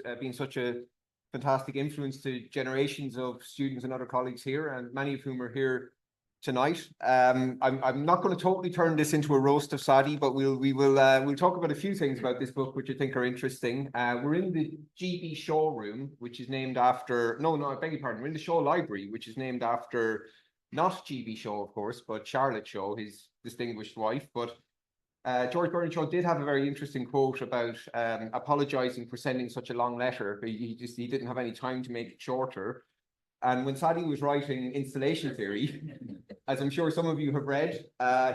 who's been such a fantastic influence to generations of students and other colleagues here, and many of whom are here tonight. I'm not going to totally turn this into a roast of Saadi, but we'll talk about a few things about this book which I think are interesting. We're in the GB Shaw room, which is named after I beg your pardon. We're in the Shaw Library, which is named after not GB Shaw, of course, but Charlotte Shaw, his distinguished wife. But George Bernard Shaw did have a very interesting quote about apologizing for sending such a long letter. He didn't have any time to make it shorter. And when Saadi was writing installation theory, as I'm sure some of you have read,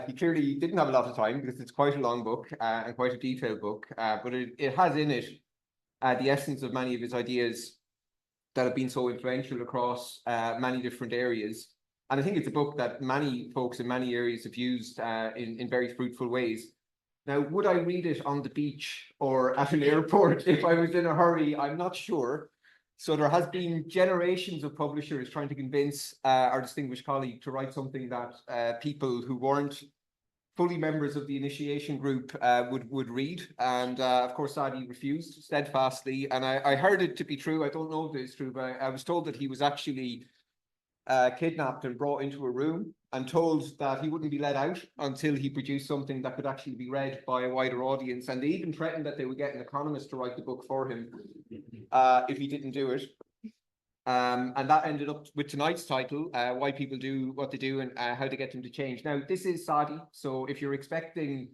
he clearly didn't have a lot of time because it's quite a long book and quite a detailed book. But it has in it the essence of many of his ideas that have been so influential across many different areas. And I think it's a book that many folks in many areas have used in very fruitful ways. Now, would I read it on the beach or at an airport if I was in a hurry? I'm not sure. So there has been generations of publishers trying to convince our distinguished colleague to write something that people who weren't fully members of the initiation group would read. And of course, Saadi refused steadfastly. And I heard it to be true. I don't know if it's true, but I was told that he was actually kidnapped and brought into a room and told that he wouldn't be let out until he produced something that could actually be read by a wider audience. And they even threatened that they would get an economist to write the book for him if he didn't do it. And that ended up with tonight's title, Why People Do What They Do and How to Get Them to Change. Now, this is Saadi, so if you're expecting,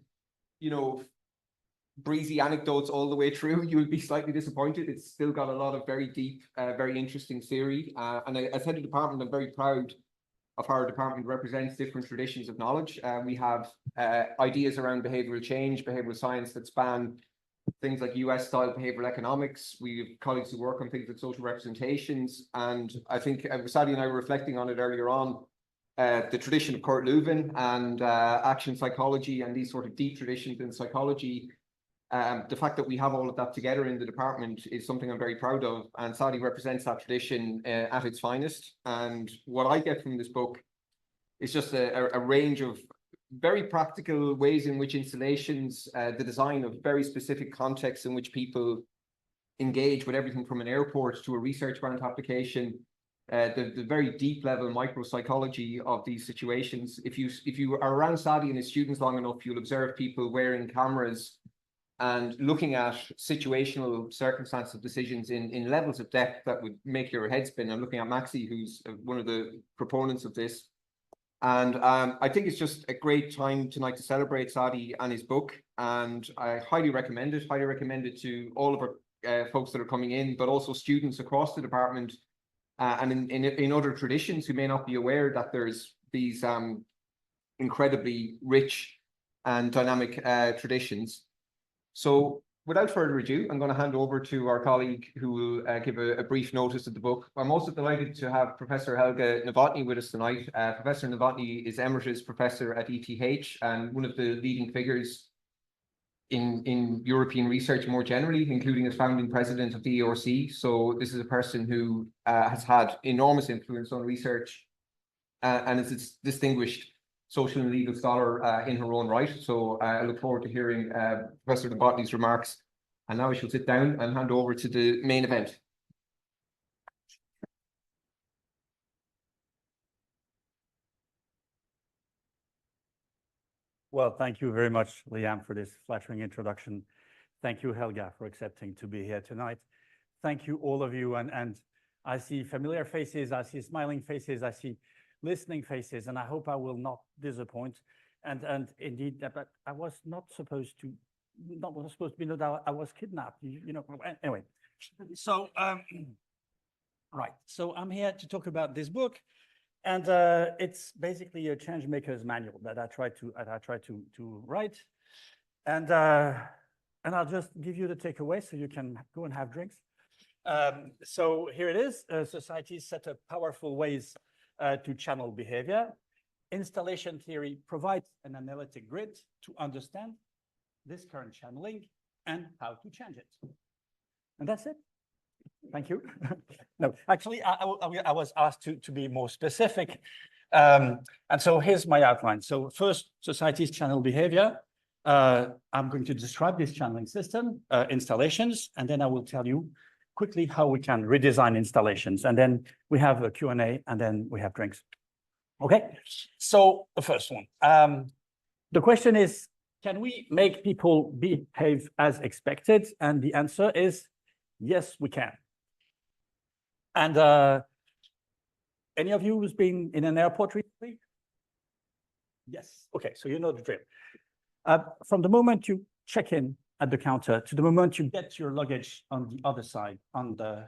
breezy anecdotes all the way through, you'll be slightly disappointed. It's still got a lot of very deep, very interesting theory. And as head of department, I'm very proud of how our department represents different traditions of knowledge. We have ideas around behavioral change, behavioral science that span things like US-style behavioral economics. We have colleagues who work on things like social representations. And I think Saadi and I were reflecting on it earlier on, the tradition of Kurt Leuven and action psychology and these sort of deep traditions in psychology. The fact that we have all of that together in the department is something I'm very proud of, and Saadi represents that tradition at its finest. And what I get from this book is just a range of very practical ways in which installations, the design of very specific contexts in which people engage with everything from an airport to a research grant application, the very deep level micropsychology of these situations. If you are around Saadi and his students long enough, you'll observe people wearing cameras and looking at situational circumstance of decisions in levels of depth that would make your head spin. I'm looking at Maxi, who's one of the proponents of this. And I think it's just a great time tonight to celebrate Saadi and his book. And I highly recommend it to all of our folks that are coming in, but also students across the department and in other traditions who may not be aware that there's these incredibly rich and dynamic traditions. So without further ado, I'm going to hand over to our colleague who will give a brief notice of the book. I'm also delighted to have Professor Helga Novotny with us tonight. Professor Novotny is Emeritus Professor at ETH and one of the leading figures in European research more generally, including as founding president of the ERC. So this is a person who has had enormous influence on research and is a distinguished social and legal scholar in her own right. So I look forward to hearing Professor Novotny's remarks. And now I shall sit down and hand over to the main event. Well, thank you very much, Liam, for this flattering introduction. Thank you, Helga, for accepting to be here tonight. Thank you, all of you. And I see familiar faces, I see smiling faces, I see listening faces, and I hope I will not disappoint. And indeed, but I was not supposed to be know that I was kidnapped. Anyway. So right. So I'm here to talk about this book, and it's basically a change maker's manual that I try to write, and I'll just give you the takeaway so you can go and have drinks. So here it is. Societies set up powerful ways to channel behavior. Installation theory provides an analytic grid to understand this current channeling and how to change it. And that's it. Thank you. No, actually, I was asked to be more specific. And so here's my outline. So first, societies channel behavior. I'm going to describe this channeling system, installations, and then I will tell you quickly how we can redesign installations. And then we have a Q&A, and then we have drinks. Okay, so the first one. The question is, can we make people behave as expected? And the answer is, yes, we can. And any of you who's been in an airport recently? Yes. Okay, so you know the drill. From the moment you check in at the counter to the moment you get your luggage on the other side, on the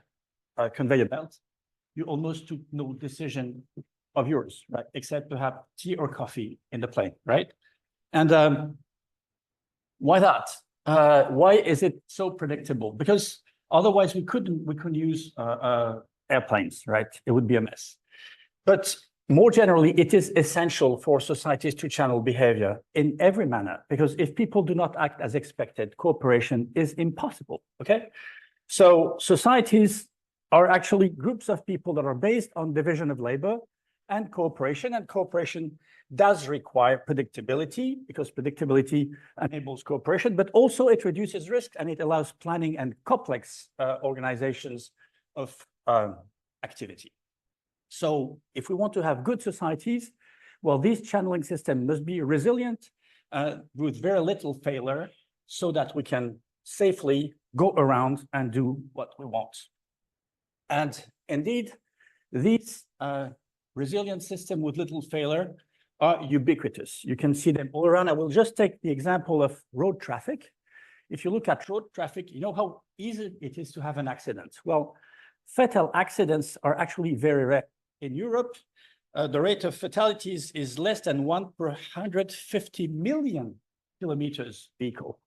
conveyor belt, you almost took no decision of yours, right? Except to have tea or coffee in the plane, right? And why that? Why is it so predictable? Because otherwise we couldn't use airplanes, right? It would be a mess. But more generally, it is essential for societies to channel behavior in every manner, because if people do not act as expected, cooperation is impossible, okay? So societies are actually groups of people that are based on division of labor and cooperation does require predictability, because predictability enables cooperation, but also it reduces risk and it allows planning and complex organizations of activity. So if we want to have good societies, well, this channeling system must be resilient with very little failure so that we can safely go around and do what we want. And indeed, these resilient system with little failure are ubiquitous. You can see them all around. I will just take the example of road traffic. If you look at road traffic, you know how easy it is to have an accident. Well, fatal accidents are actually very rare. In Europe, the rate of fatalities is less than 1 per 150 million kilometers vehicle.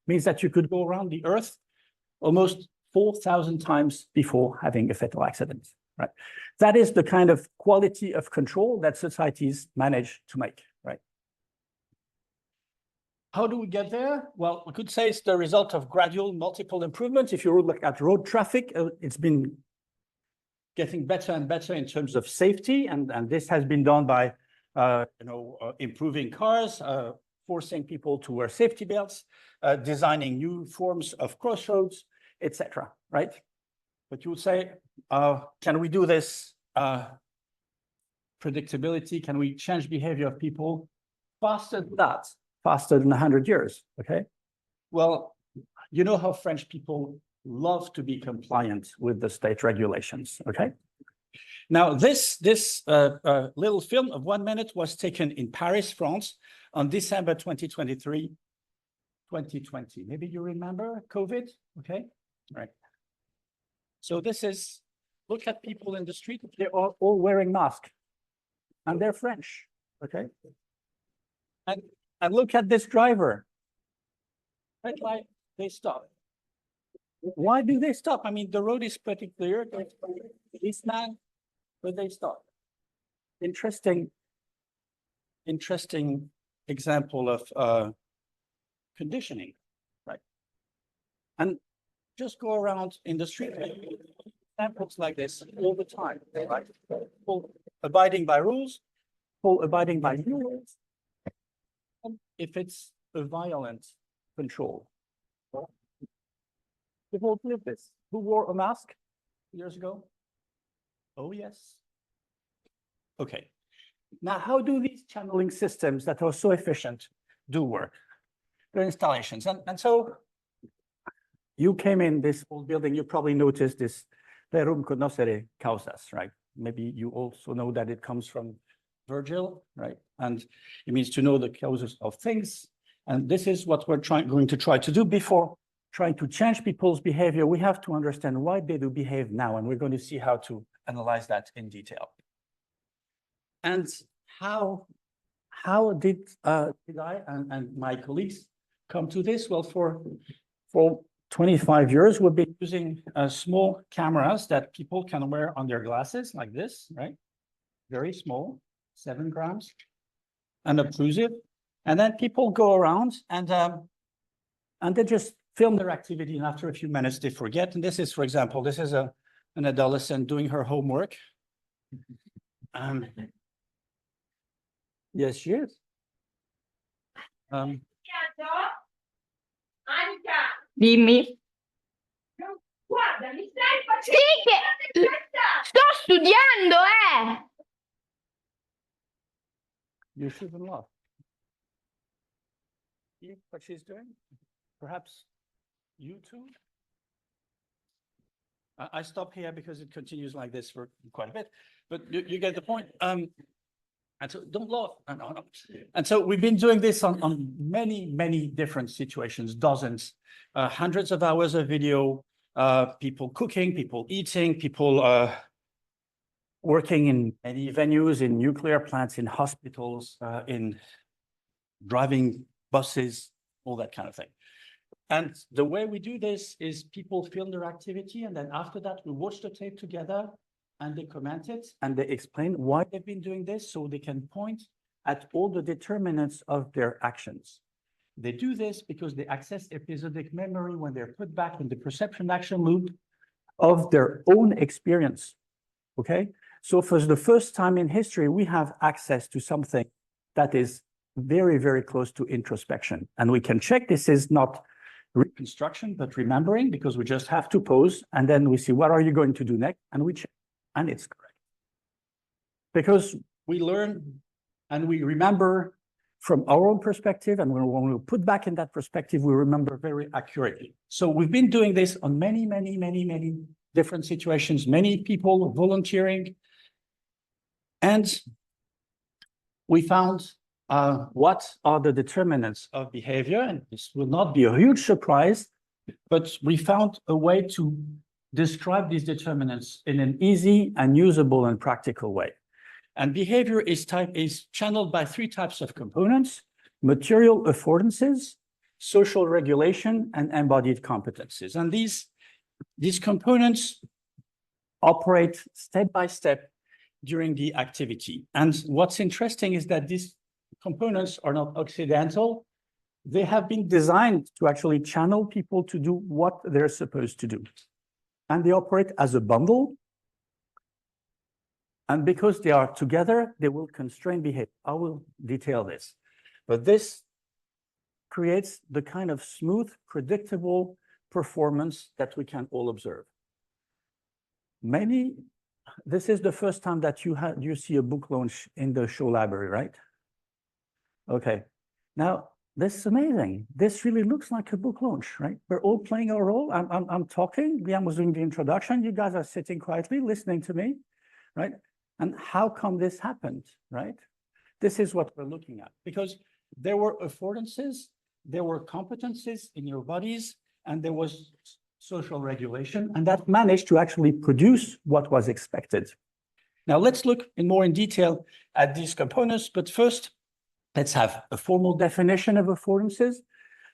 Means that you could go around the Earth almost 4,000 times before having a fatal accident, right? That is the kind of quality of control that societies manage to make, right? How do we get there? Well, we could say it's the result of gradual multiple improvements. If you look at road traffic, it's been getting better and better in terms of safety, and this has been done by improving cars, forcing people to wear safety belts, designing new forms of crossroads, etc. Right? But you would say, can we do this predictability? Can we change behavior of people faster than that? Faster than 100 years? Okay. Well, you know how French people love to be compliant with the state regulations, okay? Now, this little film of 1 minute was taken in Paris, France, on December 2023, 2020. Maybe you remember COVID, okay? Right. So this is, look at people in the street, they're all wearing masks, and they're French, okay? And look at this driver. Red light, they stop. Why do they stop? I mean, the road is pretty clear. This man, but they stop. Interesting example of conditioning, right? And just go around in the street, examples like this all the time, right? People abiding by rules, people abiding by new rules. If it's a violent control. People live this. Who wore a mask years ago? Oh, yes. Okay. Now, how do these channeling systems that are so efficient do work? Their installations. And so you came in this old building, you probably noticed this rerum cognoscere causas, right? Maybe you also know that it comes from Virgil, right? And it means to know the causes of things. And this is what we're going to try to do before trying to change people's behavior. We have to understand why they do behave now, and we're going to see how to analyze that in detail. And how did I and my colleagues come to this? Well, for 25 years, we've been using small cameras that people can wear on their glasses like this, right? Very small, 7 grams, unobtrusive. And then people go around and they just film their activity, and after a few minutes they forget. And this is, for example, this is an adolescent doing her homework. Yes, she is. Dimmi. Guarda, mi stai Sì, che sto studiando, You shouldn't laugh. See what she's doing? Perhaps you too? I stop here because it continues like this for quite a bit, but you get the point. And so don't laugh. No. And so we've been doing this on many, many different situations, dozens, hundreds of hours of video, people cooking, people eating, people working in many venues, in nuclear plants, in hospitals, in driving buses, all that kind of thing. And the way we do this is people film their activity, and then after that, we watch the tape together, and they comment it, and they explain why they've been doing this, so they can point at all the determinants of their actions. They do this because they access episodic memory when they're put back in the perception action loop of their own experience, okay? So for the first time in history, we have access to something that is very, very close to introspection. And we can check this is not reconstruction, but remembering, because we just have to pause, and then we see, what are you going to do next? And we check, and it's correct. Because we learn and we remember from our own perspective, and when we put back in that perspective, we remember very accurately. So we've been doing this on many, many, many, many different situations, many people volunteering. And we found what are the determinants of behavior, and this will not be a huge surprise, but we found a way to describe these determinants in an easy and usable and practical way. And behavior is channeled by three types of components: material affordances, social regulation, and embodied competencies. And these components operate step by step during the activity. And what's interesting is that these components are not accidental. They have been designed to actually channel people to do what they're supposed to do. And they operate as a bundle. And because they are together, they will constrain behavior. I will detail this. But this creates the kind of smooth, predictable performance that we can all observe. This is the first time that you see a book launch in the show library, right? Okay. Now, this is amazing. This really looks like a book launch, right? We're all playing our role. I'm talking. Liam was doing the introduction. You guys are sitting quietly, listening to me, right? And how come this happened, right? This is what we're looking at, because there were affordances, there were competencies in your bodies, and there was social regulation, and that managed to actually produce what was expected. Now, let's look more in detail at these components, but first, let's have a formal definition of affordances,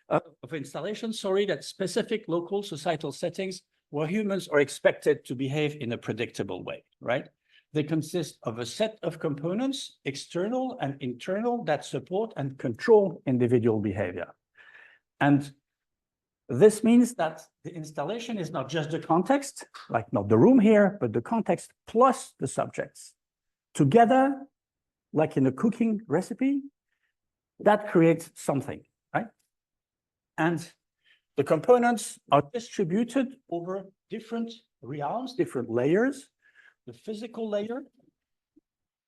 of installation, that specific local societal settings where humans are expected to behave in a predictable way, right? They consist of a set of components, external and internal, that support and control individual behavior. And this means that the installation is not just the context, like not the room here, but the context plus the subjects. Together, like in a cooking recipe, that creates something, right? And the components are distributed over different realms, different layers: the physical layer,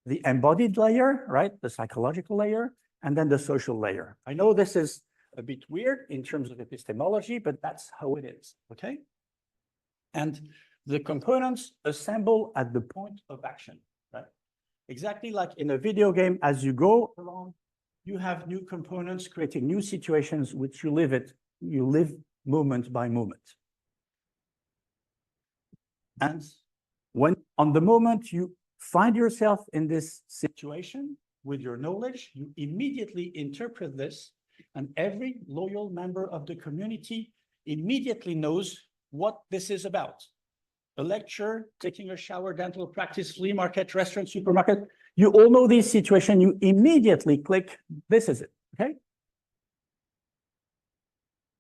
the embodied layer, right? The psychological layer, and then the social layer. I know this is a bit weird in terms of epistemology, but that's how it is, okay? And the components assemble at the point of action, right? Exactly like in a video game, as you go along, you have new components creating new situations which you live moment by moment. And when on the moment you find yourself in this situation with your knowledge, you immediately interpret this, and every loyal member of the community immediately knows what this is about. A lecture, taking a shower, dental practice, flea market, restaurant, supermarket. You all know this situation. You immediately click, this is it, okay?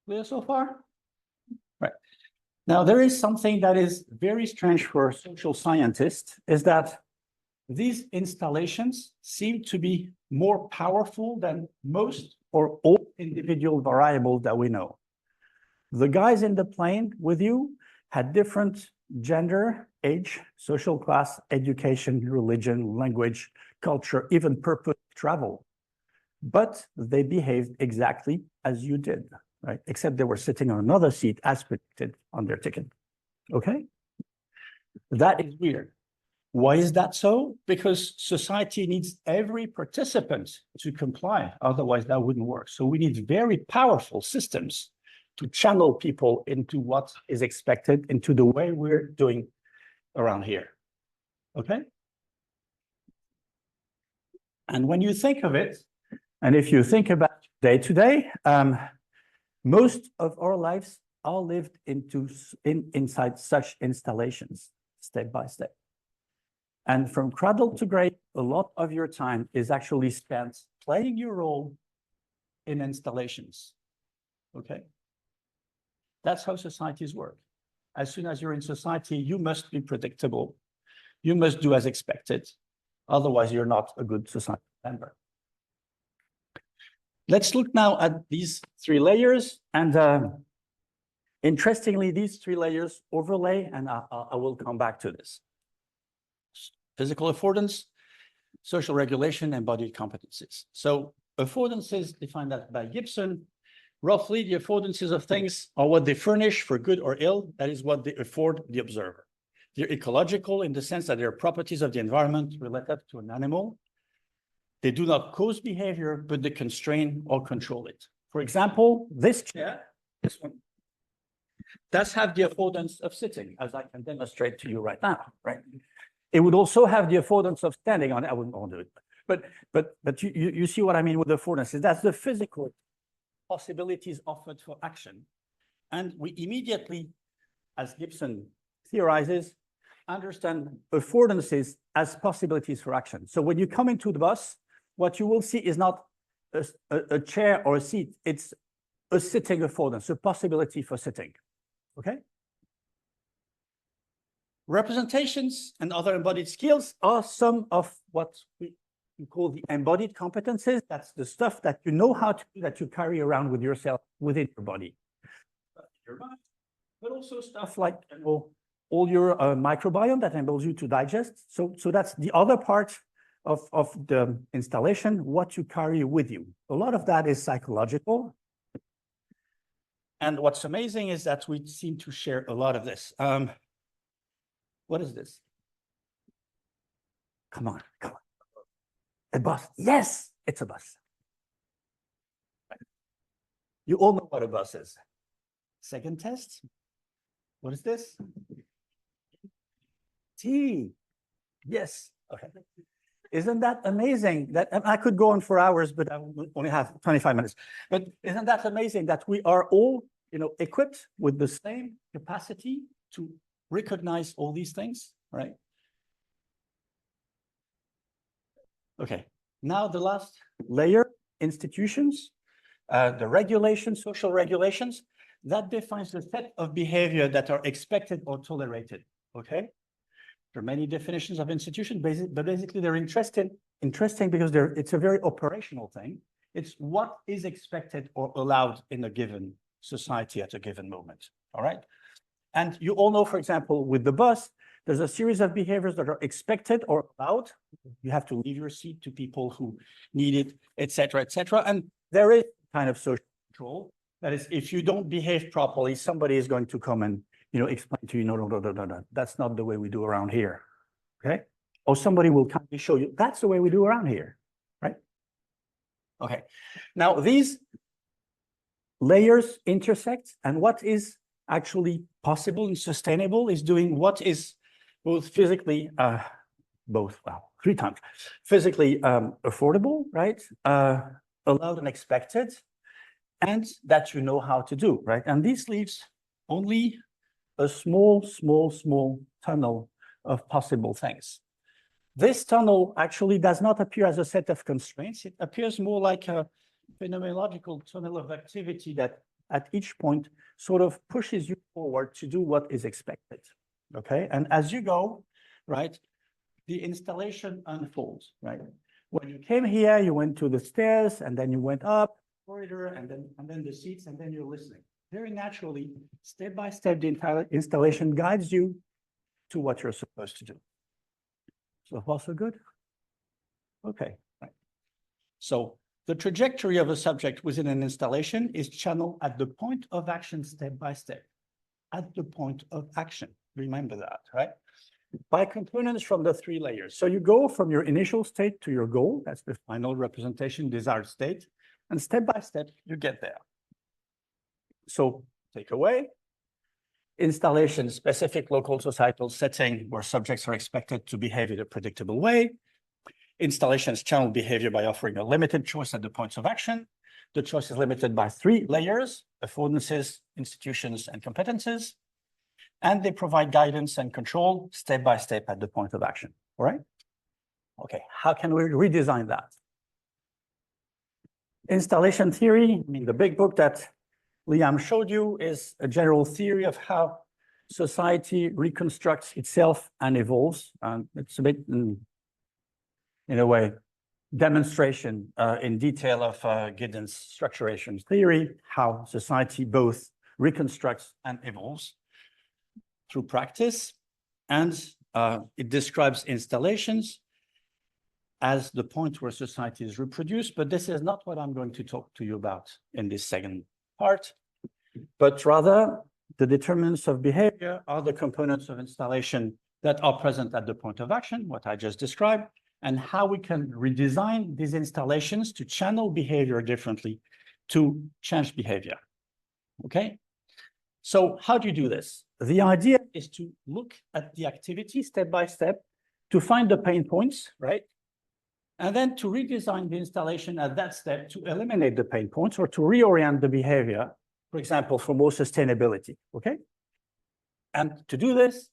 Clear so far? Right. Now, there is something that is very strange for social scientists, is that these installations seem to be more powerful than most or all individual variables that we know. The guys in the plane with you had different gender, age, social class, education, religion, language, culture, even purpose of travel. But they behaved exactly as you did, right? Except they were sitting on another seat as predicted on their ticket. Okay? That is weird. Why is that so? Because society needs every participant to comply. Otherwise, that wouldn't work. So we need very powerful systems to channel people into what is expected, into the way we're doing around here. Okay? And when you think of it, and if you think about day to day, most of our lives are lived inside such installations, step by step. And from cradle to grave, a lot of your time is actually spent playing your role in installations. Okay? That's how societies work. As soon as you're in society, you must be predictable. You must do as expected. Otherwise, you're not a good society member. Let's look now at these three layers. And interestingly, these three layers overlay, and I will come back to this. Physical affordance, social regulation, embodied competencies. So affordances defined that by Gibson. Roughly, the affordances of things are what they furnish for good or ill. That is what they afford the observer. They're ecological in the sense that they're properties of the environment related to an animal. They do not cause behavior, but they constrain or control it. For example, this chair, this one, does have the affordance of sitting, as I can demonstrate to you right now, right? It would also have the affordance of standing on it. I wouldn't want to do it. But you see what I mean with the affordances. That's the physical possibilities offered for action. And we immediately, as Gibson theorizes, understand affordances as possibilities for action. So when you come into the bus, what you will see is not a chair or a seat. It's a sitting affordance, a possibility for sitting. Okay? Representations and other embodied skills are some of what we call the embodied competences. That's the stuff that you know how to do, that you carry around with yourself within your body. Your mind, but also stuff like, you know, all your microbiome that enables you to digest. So that's the other part of the installation, what you carry with you. A lot of that is psychological. And what's amazing is that we seem to share a lot of this. What is this? Come on. A bus. Yes, it's a bus. You all know what a bus is. Second test. What is this? T. Yes. Okay. Isn't that amazing? That I could go on for hours, but I only have 25 minutes. But isn't that amazing that we are all, you know, equipped with the same capacity to recognize all these things, right? Okay, now the last layer, institutions, the regulations, social regulations, that defines the set of behavior that are expected or tolerated, okay? There are many definitions of institution, but basically they're interesting because it's a very operational thing. It's what is expected or allowed in a given society at a given moment, all right? And you all know, for example, with the bus, there's a series of behaviors that are expected or allowed. You have to leave your seat to people who need it, et cetera, et cetera. And there is kind of social control. That is, if you don't behave properly, somebody is going to come and, you know, explain to you, no, that's not the way we do around here, okay? Or somebody will come and show you, that's the way we do around here, right? Okay, now these layers intersect, and what is actually possible and sustainable is doing what is both physically, three times, physically affordable, right? Allowed and expected, and that you know how to do, right? And this leaves only a small tunnel of possible things. This tunnel actually does not appear as a set of constraints. It appears more like a phenomenological tunnel of activity that at each point sort of pushes you forward to do what is expected, okay? And as you go, right, the installation unfolds, right? When you came here, you went to the stairs, and then you went up, corridor, and then the seats, and then you're listening. Very naturally, step by step, the entire installation guides you to what you're supposed to do. So far, so good? Okay. Right. So the trajectory of a subject within an installation is channeled at the point of action step by step. At the point of action. Remember that, right? By components from the 3 layers. So you go from your initial state to your goal. That's the final representation, desired state. And step by step, you get there. So takeaway. Installation, specific local societal setting where subjects are expected to behave in a predictable way. Installations channel behavior by offering a limited choice at the points of action. The choice is limited by 3 layers, affordances, institutions, and competences. And they provide guidance and control step by step at the point of action, all right? Okay, how can we redesign that? Installation theory, I mean, the big book that Liam showed you is a general theory of how society reconstructs itself and evolves. It's a bit, in a way, demonstration in detail of Giddens' structuration theory, how society both reconstructs and evolves through practice. And it describes installations as the point where society is reproduced, but this is not what I'm going to talk to you about in this second part, but rather the determinants of behavior are the components of installation that are present at the point of action, what I just described, and how we can redesign these installations to channel behavior differently to change behavior, okay? So how do you do this? The idea is to look at the activity step by step to find the pain points, right? And then to redesign the installation at that step to eliminate the pain points or to reorient the behavior, for example, for more sustainability, okay? And to do this,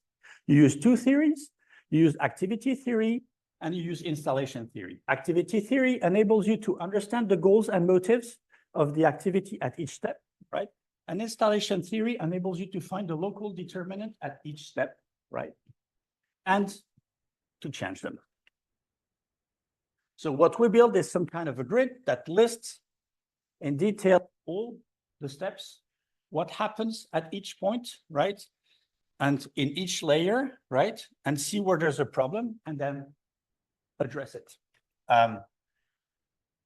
you use 2 theories. You use activity theory and you use installation theory. Activity theory enables you to understand the goals and motives of the activity at each step, right? And installation theory enables you to find the local determinant at each step, right? And to change them. So what we build is some kind of a grid that lists in detail all the steps, what happens at each point, right? And in each layer, right? And see where there's a problem and then address it.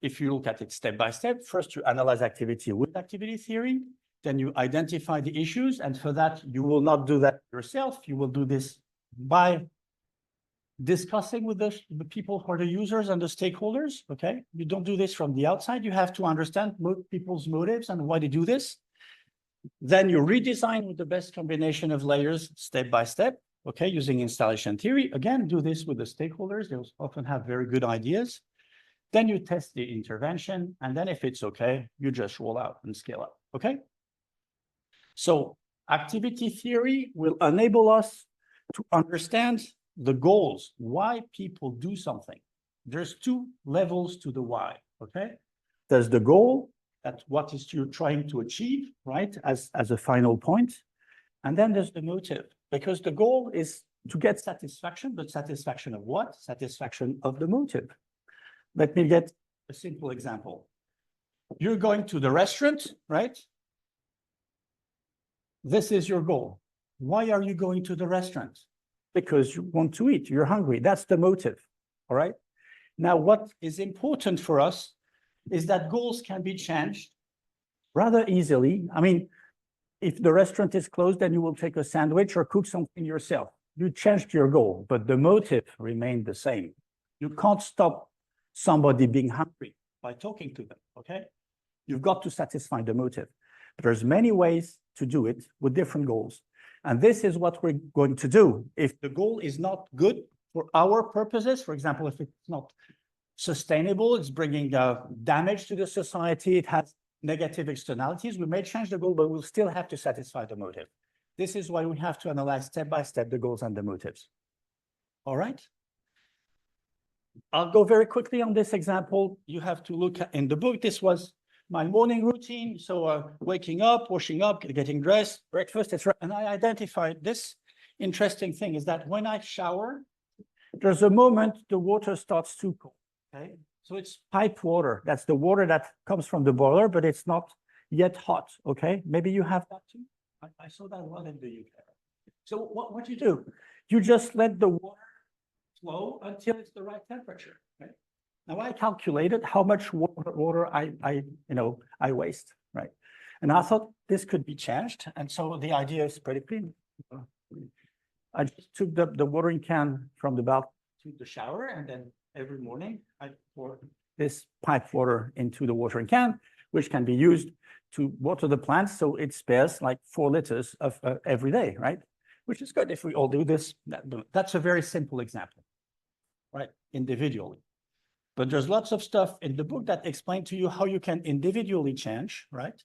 If you look at it step by step, first you analyze activity with activity theory, then you identify the issues. And for that, you will not do that yourself. You will do this by discussing with the people who are the users and the stakeholders, okay? You don't do this from the outside. You have to understand people's motives and why they do this. Then you redesign with the best combination of layers step by step, okay, using installation theory. Again, do this with the stakeholders. They often have very good ideas. Then you test the intervention, and then if it's okay, you just roll out and scale up, okay? So activity theory will enable us to understand the goals, why people do something. There's 2 levels to the why, okay? There's the goal, that's what is you're trying to achieve, right, as a final point. And then there's the motive, because the goal is to get satisfaction, but satisfaction of what? Satisfaction of the motive. Let me get a simple example. You're going to the restaurant, right? This is your goal. Why are you going to the restaurant? Because you want to eat, you're hungry. That's the motive, all right? Now, what is important for us is that goals can be changed rather easily. I mean, if the restaurant is closed, then you will take a sandwich or cook something yourself. You changed your goal, but the motive remained the same. You can't stop somebody being hungry by talking to them, okay? You've got to satisfy the motive. There's many ways to do it with different goals. And this is what we're going to do. If the goal is not good for our purposes, for example, if it's not sustainable, it's bringing damage to the society, it has negative externalities, we may change the goal, but we'll still have to satisfy the motive. This is why we have to analyze step by step the goals and the motives. All right? I'll go very quickly on this example. You have to look at, in the book, this was my morning routine. So waking up, washing up, getting dressed, breakfast, etc. And I identified this interesting thing is that when I shower, there's a moment the water starts to cool, okay? So it's pipe water. That's the water that comes from the boiler, but it's not yet hot, okay? Maybe you have that too. I saw that a lot in the UK. So what you do, You just let the water flow until it's the right temperature, right? Now I calculated how much water I waste, right? And I thought this could be changed. And so the idea is pretty clean. I just took the watering can from the bath to the shower, and then every morning I pour this pipe water into the watering can, which can be used to water the plants. So it spares like 4 liters of every day, right? Which is good if we all do this. That's a very simple example, right? Individually. But there's lots of stuff in the book that explain to you how you can individually change, right?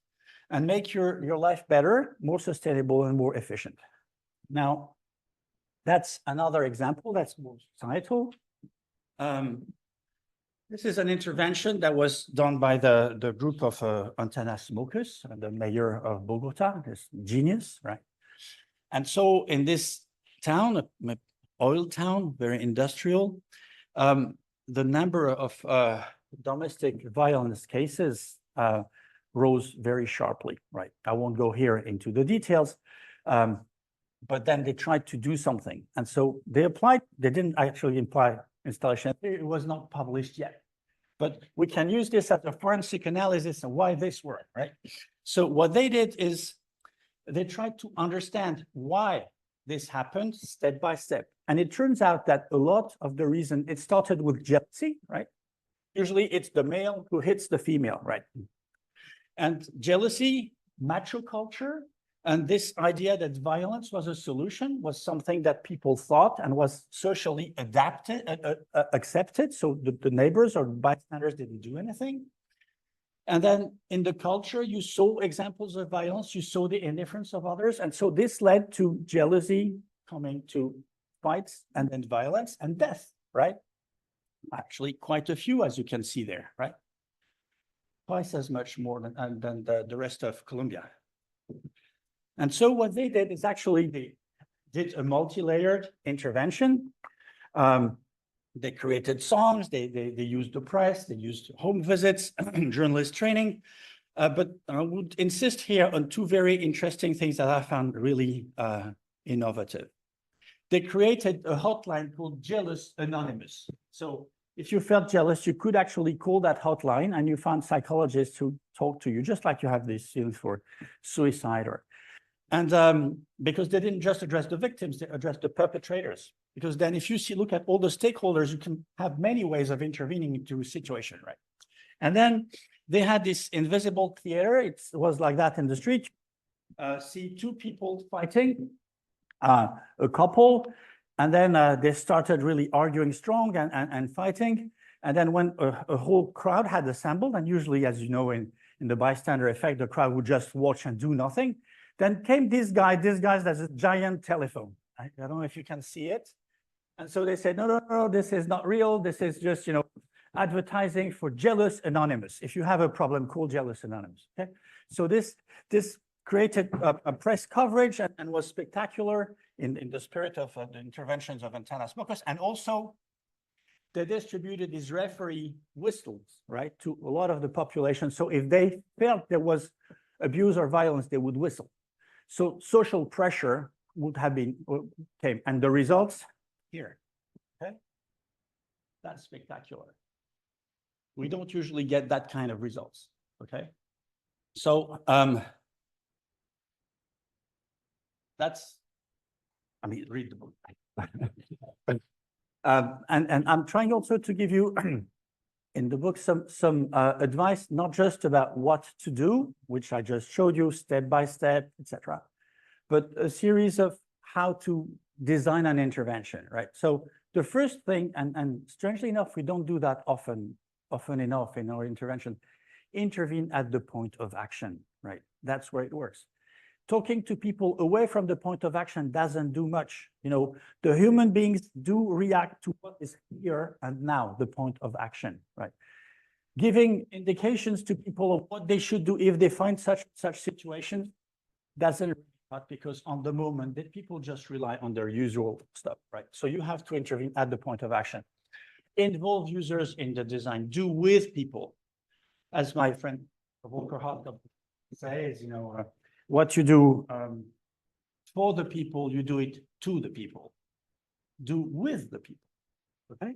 And make your life better, more sustainable, and more efficient. Now, that's another example that's more societal. This is an intervention that was done by the group of antenna smokers, the mayor of Bogota, this genius, right? And so in this town, an oil town, very industrial, the number of domestic violence cases rose very sharply, right? I won't go here into the details, but then they tried to do something. And so they didn't actually apply installation. It was not published yet, but we can use this as a forensic analysis of why this worked, right? So what they did is they tried to understand why this happened step by step. And it turns out that a lot of the reason it started with jealousy, right? Usually it's the male who hits the female, right? And jealousy, macho culture, and this idea that violence was a solution was something that people thought and was socially accepted. So the neighbors or bystanders didn't do anything. And then in the culture, you saw examples of violence, you saw the indifference of others. And so this led to jealousy coming to fights and then violence and death, right? Actually, quite a few, as you can see there, right? Twice as much more than the rest of Colombia. And so what they did is actually they did a multi-layered intervention. They created songs, they used the press, they used home visits, journalist training. But I would insist here on 2 very interesting things that I found really innovative. They created a hotline called Jealous Anonymous. So if you felt jealous, you could actually call that hotline and you found psychologists who talk to you, just like you have these things for suicide and because they didn't just address the victims, they addressed the perpetrators. Because then if you look at all the stakeholders, you can have many ways of intervening into a situation, right? And then they had this invisible theater. It was like that in the street. See 2 people fighting, a couple, and then they started really arguing strong and fighting. And then when a whole crowd had assembled, and usually, as you know, in the bystander effect, the crowd would just watch and do nothing. Then came this guy that's a giant telephone. I don't know if you can see it. And so they said, no, this is not real. This is just, advertising for Jealous Anonymous. If you have a problem, call Jealous Anonymous, okay? So this created a press coverage and was spectacular in the spirit of the interventions of antenna smokers. And also, they distributed these referee whistles, right, to a lot of the population. So if they felt there was abuse or violence, they would whistle. So social pressure would have came, and the results here, okay? That's spectacular. We don't usually get that kind of results, okay? So read the book. And I'm trying also to give you in the book some advice, not just about what to do, which I just showed you step by step, etc., but a series of how to design an intervention, right? So the first thing, and strangely enough, we don't do that often enough in our intervention, intervene at the point of action, right? That's where it works. Talking to people away from the point of action doesn't do much. The human beings do react to what is here and now, the point of action, right? Giving indications to people of what they should do if they find such situations doesn't, because on the moment that people just rely on their usual stuff, right? So you have to intervene at the point of action. Involve users in the design, do with people. As my friend Volker Hart says, what you do for the people, you do it to the people. do with the people, okay?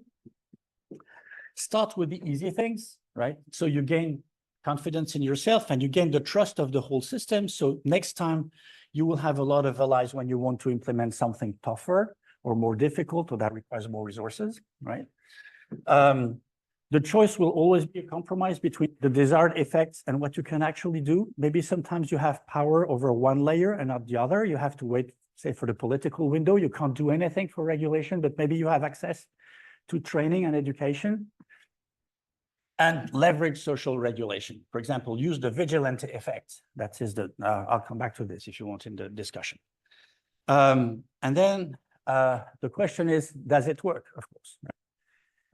Start with the easy things, right? So you gain confidence in yourself and you gain the trust of the whole system. So next time you will have a lot of allies when you want to implement something tougher or more difficult or that requires more resources, right? The choice will always be a compromise between the desired effects and what you can actually do. Maybe sometimes you have power over one layer and not the other. You have to wait, say, for the political window. You can't do anything for regulation, but maybe you have access to training and education. And leverage social regulation. For example, use the vigilante effect. That is the, I'll come back to this if you want in the discussion. And then the question is, does it work? Of course.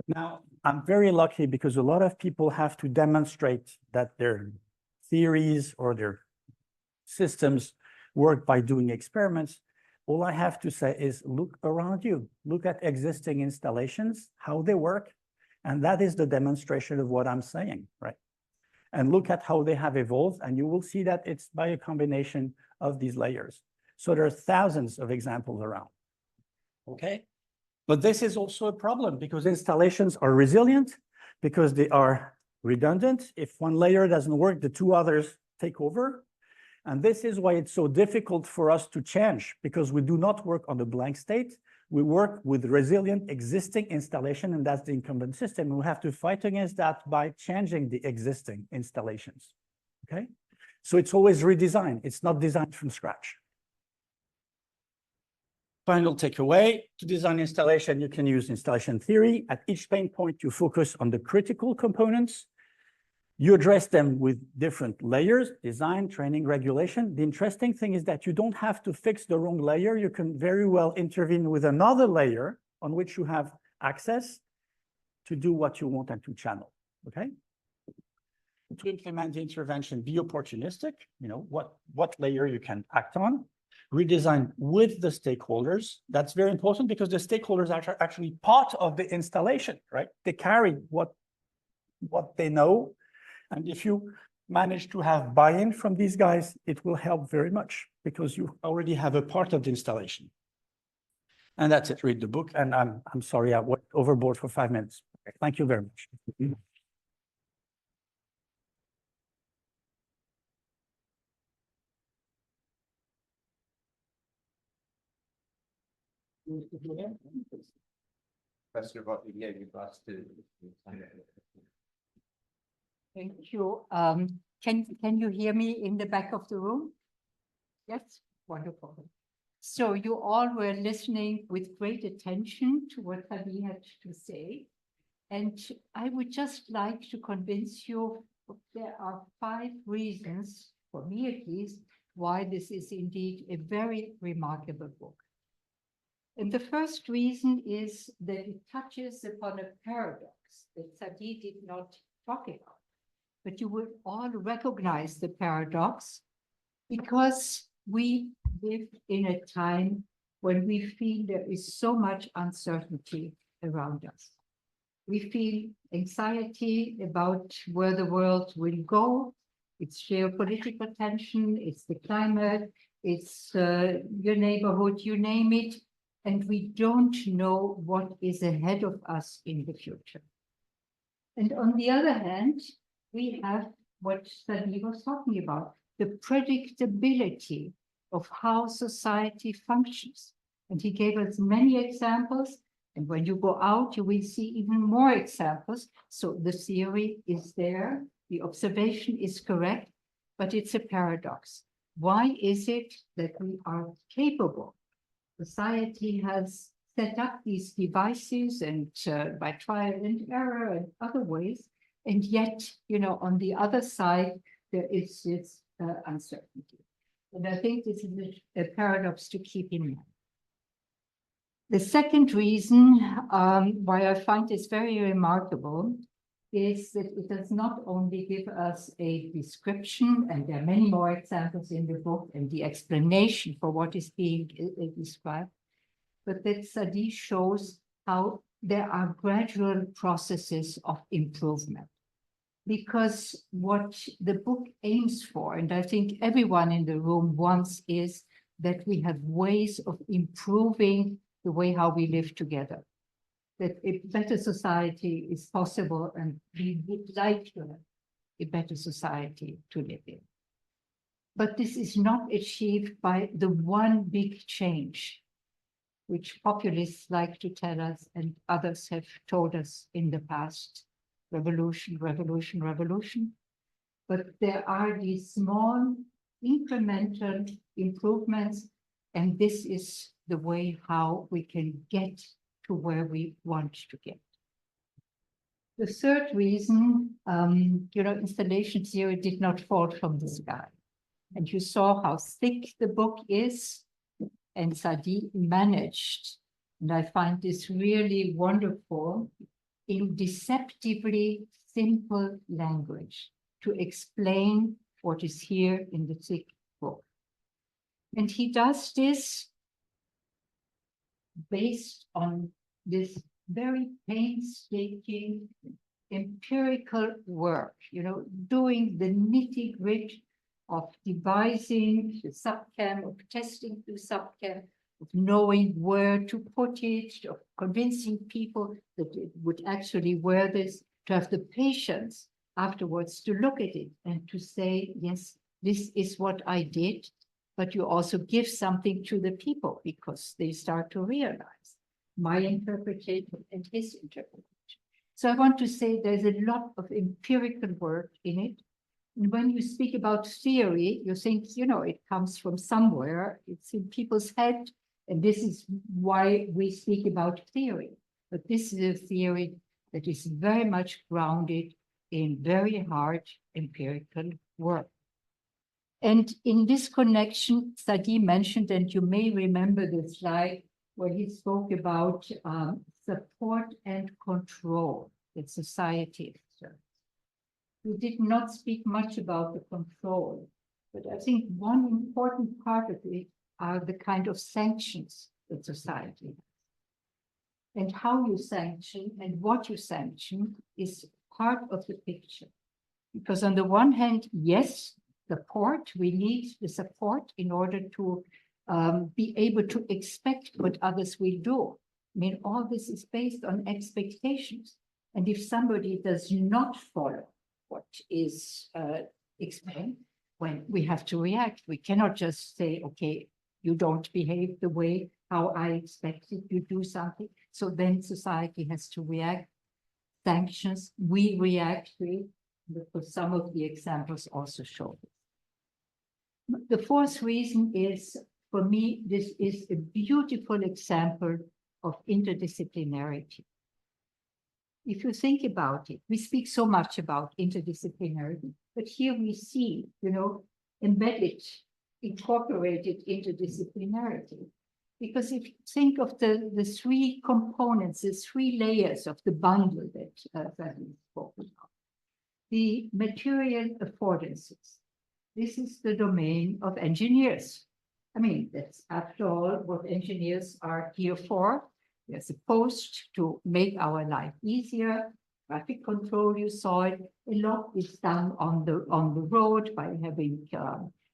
Now, I'm very lucky because a lot of people have to demonstrate that their theories or their systems work by doing experiments. All I have to say is look around you, look at existing installations, how they work. And that is the demonstration of what I'm saying, right? And look at how they have evolved, and you will see that it's by a combination of these layers. So there are thousands of examples around, okay? But this is also a problem because installations are resilient, because they are redundant. If one layer doesn't work, the two others take over. And this is why it's so difficult for us to change, because we do not work on a blank state. We work with resilient existing installation, and that's the incumbent system. We have to fight against that by changing the existing installations, okay? So it's always redesigned. It's not designed from scratch. Final takeaway, to design installation, you can use installation theory. At each pain point, you focus on the critical components. You address them with different layers, design, training, regulation. The interesting thing is that you don't have to fix the wrong layer. You can very well intervene with another layer on which you have access to do what you want and to channel, okay? To implement the intervention, be opportunistic, you know, what layer you can act on. Redesign with the stakeholders. That's very important because the stakeholders are actually part of the installation, right? They carry what they know. And if you manage to have buy-in from these guys, it will help very much because you already have a part of the installation. And that's it, read the book. And I'm sorry, I went overboard for 5 minutes. Thank you very much. Professor, yeah, you've asked to. Thank you. Can you hear me in the back of the room? Yes, wonderful. So you all were listening with great attention to what Saadi had to say. And I would just like to convince you there are 5 reasons, for me at least, why this is indeed a very remarkable book. And the first reason is that it touches upon a paradox that Saadi did not talk about. But you will all recognize the paradox because we live in a time when we feel there is so much uncertainty around us. We feel anxiety about where the world will go. It's geopolitical tension, it's the climate, it's your neighborhood, you name it. And we don't know what is ahead of us in the future. And on the other hand, we have what Saadi was talking about, the predictability of how society functions. And he gave us many examples. And when you go out, you will see even more examples. So the theory is there, the observation is correct, but it's a paradox. Why is it that we are capable? Society has set up these devices and by trial and error and other ways. And yet, you know, on the other side, there is this uncertainty. And I think this is a paradox to keep in mind. The second reason why I find this very remarkable is that it does not only give us a description, and there are many more examples in the book, and the explanation for what is being described, but that Saadi shows how there are gradual processes of improvement. Because what the book aims for, and I think everyone in the room wants, is that we have ways of improving the way how we live together. That a better society is possible, and we would like to have a better society to live in. But this is not achieved by the one big change, which populists like to tell us and others have told us in the past. Revolution, revolution, revolution. But there are these small incremental improvements, and this is the way how we can get to where we want to get. The third reason, installation theory did not fall from the sky. And you saw how thick the book is, and Saadi managed, and I find this really wonderful, in deceptively simple language to explain what is here in the thick book. And he does this based on this very painstaking empirical work, doing the nitty-gritty of devising the subcam, of testing the subcam, of knowing where to put it, of convincing people that it would actually wear this, to have the patience afterwards to look at it and to say, yes, this is what I did, but you also give something to the people because they start to realize my interpretation and his interpretation. So I want to say there's a lot of empirical work in it. And when you speak about theory, you think, it comes from somewhere, it's in people's head, and this is why we speak about theory. But this is a theory that is very much grounded in very hard empirical work. And in this connection, Saadi mentioned, and you may remember the slide where he spoke about support and control that society exerts. We did not speak much about the control, but I think one important part of it are the kind of sanctions that society has. And how you sanction and what you sanction is part of the picture. Because on the one hand, yes, support, we need the support in order to be able to expect what others will do. I mean, all this is based on expectations. And if somebody does not follow what is explained, when we have to react, we cannot just say, okay, you don't behave the way how I expected, you do something. So then society has to react. Sanctions, we react to it, because some of the examples also show it. The fourth reason is, for me, this is a beautiful example of interdisciplinarity. If you think about it, we speak so much about interdisciplinarity, but here we see, embedded, incorporated interdisciplinarity. Because if you think of the three components, the three layers of the bundle that Saadi spoke about, the material affordances, this is the domain of engineers. I mean, that's after all what engineers are here for. They're supposed to make our life easier. Traffic control, you saw it. A lot is done on the road by having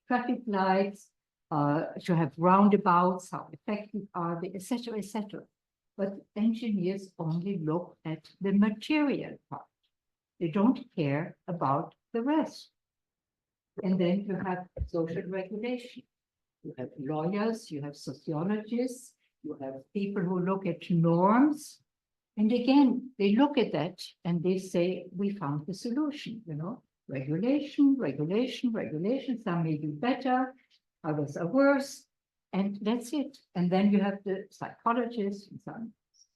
traffic lights, to have roundabouts, how effective are they, etc., etc. But engineers only look at the material part. They don't care about the rest. And then you have social regulation. You have lawyers, you have sociologists, you have people who look at norms. And again, they look at that and they say, we found the solution, regulation, regulation, regulation. Some may be better, others are worse, and that's it. And then you have the psychologists and some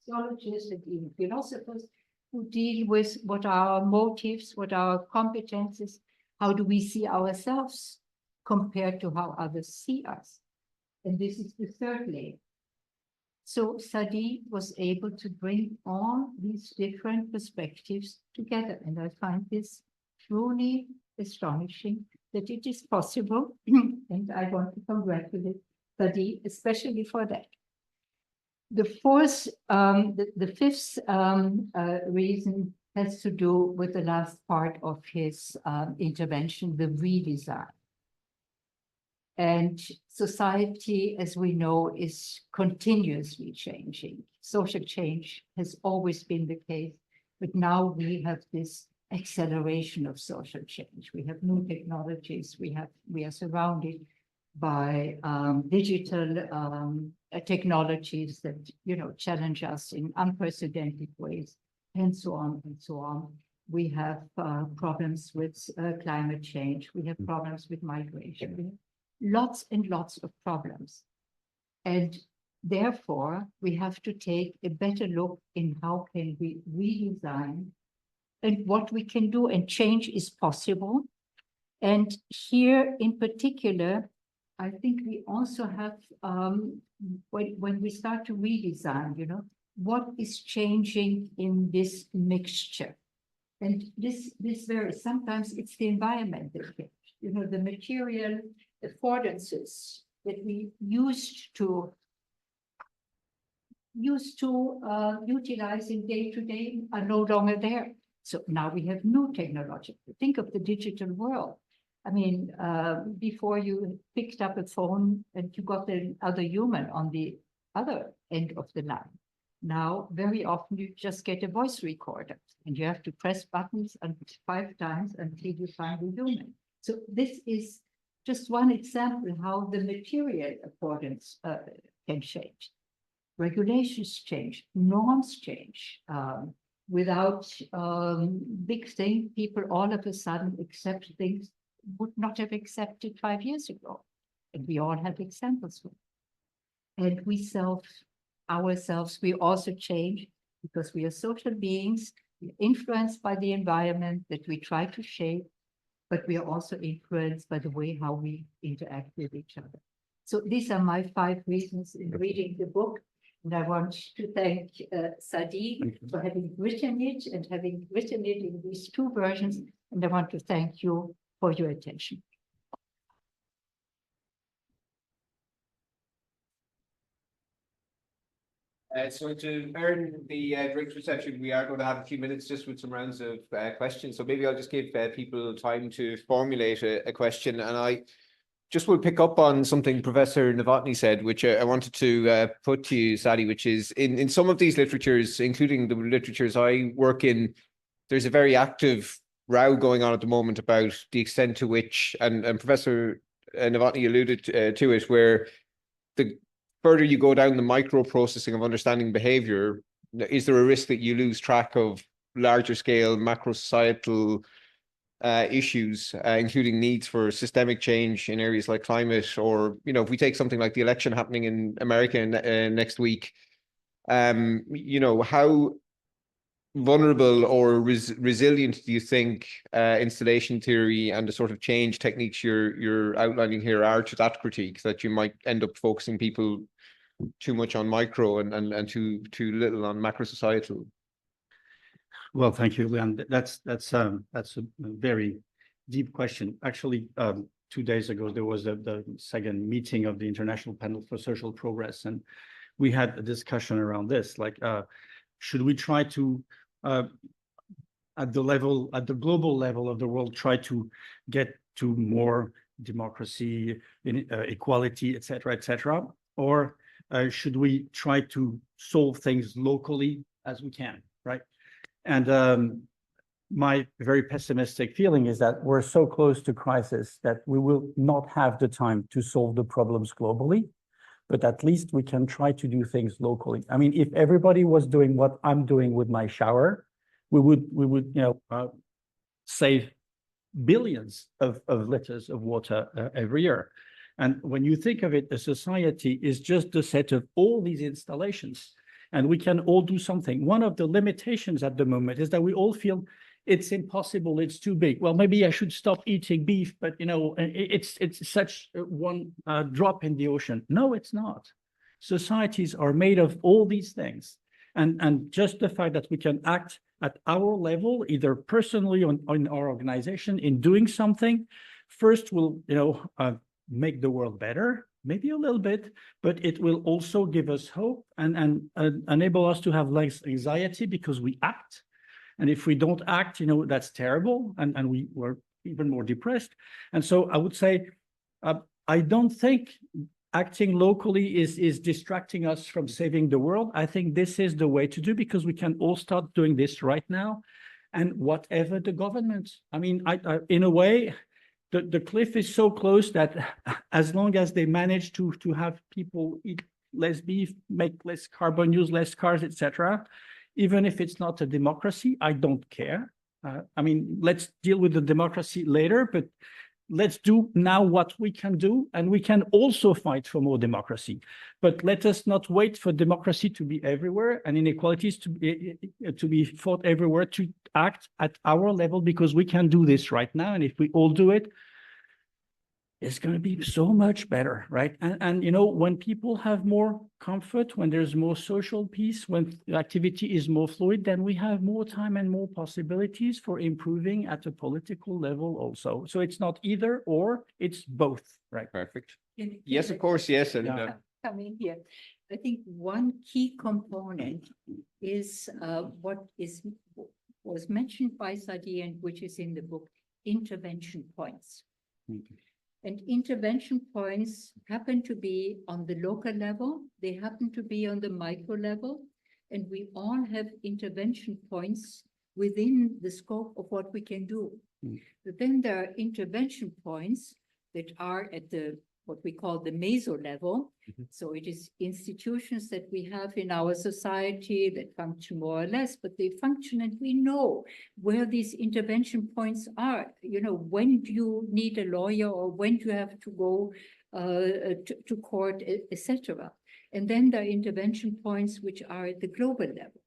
sociologists and even philosophers who deal with what are our motives, what are our competences, how do we see ourselves compared to how others see us. And this is the third layer. So Saadi was able to bring all these different perspectives together. And I find this truly astonishing that it is possible. And I want to congratulate Saadi, especially for that. The fourth, the fifth reason has to do with the last part of his intervention, the redesign. And society, as we know, is continuously changing. Social change has always been the case, but now we have this acceleration of social change. We have new technologies. We are surrounded by digital technologies that challenge us in unprecedented ways, and so on and so on. We have problems with climate change. We have problems with migration. We have lots and lots of problems. And therefore, we have to take a better look in how can we redesign and what we can do, and change is possible. And here in particular, I think we also have, when we start to redesign, what is changing in this mixture? And this varies. Sometimes it's the environment that changes. The material affordances that we used to utilize in day-to-day are no longer there. So now we have new technology. Think of the digital world. I mean, before you picked up a phone and you got another human on the other end of the line. Now, very often you just get a voice recorder and you have to press buttons 5 times until you find a human. So this is just one example how the material affordance can change. Regulations change, norms change. Without big thing, people all of a sudden accept things would not have accepted 5 years ago. And we all have examples for it. And we ourselves, we also change because we are social beings, we're influenced by the environment that we try to shape, but we are also influenced by the way how we interact with each other. So these are my 5 reasons in reading the book. And I want to thank Saadi for having written it and having written it in these 2 versions. And I want to thank you for your attention. So to earn the drinks reception, we are going to have a few minutes just with some rounds of questions. So maybe I'll just give people time to formulate a question. And I just will pick up on something Professor Novotny said, which I wanted to put to you, Saadi, which is in some of these literatures, including the literatures I work in, there's a very active row going on at the moment about the extent to which, and Professor Novotny alluded to it, where the further you go down the micro processing of understanding behavior, is there a risk that you lose track of larger scale macro societal issues, including needs for systemic change in areas like climate, or, if we take something like the election happening in America next week, how vulnerable or resilient do you think installation theory and the sort of change techniques you're outlining here are to that critique, that you might end up focusing people too much on micro and too little on macro societal? Well, thank you, Leon. That's a very deep question. Actually, 2 days ago, there was the second meeting of the International Panel for Social Progress, and we had a discussion around this. Like, should we try to, at the global level of the world, try to get to more democracy, equality, et cetera, or should we try to solve things locally as we can, right? And my very pessimistic feeling is that we're so close to crisis that we will not have the time to solve the problems globally, but at least we can try to do things locally. I mean, if everybody was doing what I'm doing with my shower, we would save billions of liters of water every year. And when you think of it, a society is just the set of all these installations, and we can all do something. One of the limitations at the moment is that we all feel it's impossible, it's too big. Well, maybe I should stop eating beef, but it's such one drop in the ocean. No, it's not. Societies are made of all these things. And just the fact that we can act at our level, either personally or in our organization, in doing something, first will make the world better, maybe a little bit, but it will also give us hope and enable us to have less anxiety because we act. And if we don't act, that's terrible, and we were even more depressed. And so I would say, I don't think acting locally is distracting us from saving the world. I think this is the way to do, because we can all start doing this right now. And whatever the government, I mean, in a way, the cliff is so close that as long as they manage to have people eat less beef, make less carbon, use less cars, etc., even if it's not a democracy, I don't care. I mean, let's deal with the democracy later, but let's do now what we can do, and we can also fight for more democracy. But let us not wait for democracy to be everywhere and inequalities to be fought everywhere, to act at our level, because we can do this right now. And if we all do it, it's going to be so much better, right? And you know, when people have more comfort, when there's more social peace, when activity is more fluid, then we have more time and more possibilities for improving at a political level also. So it's not either or, it's both, right? Perfect. Can Yes, I of course, yes. And Yeah. come in here? I think one key component is what was mentioned by Saadi, and which is in the book, intervention points. And intervention points happen to be on the local level, they happen to be on the micro level, and we all have intervention points within the scope of what we can do. But then there are intervention points that are at the what we call the meso level. So it is institutions that we have in our society that function more or less, but they function, and we know where these intervention points are. You know, when do you need a lawyer, or when do you have to go to court, etc. And then there are intervention points which are at the global level.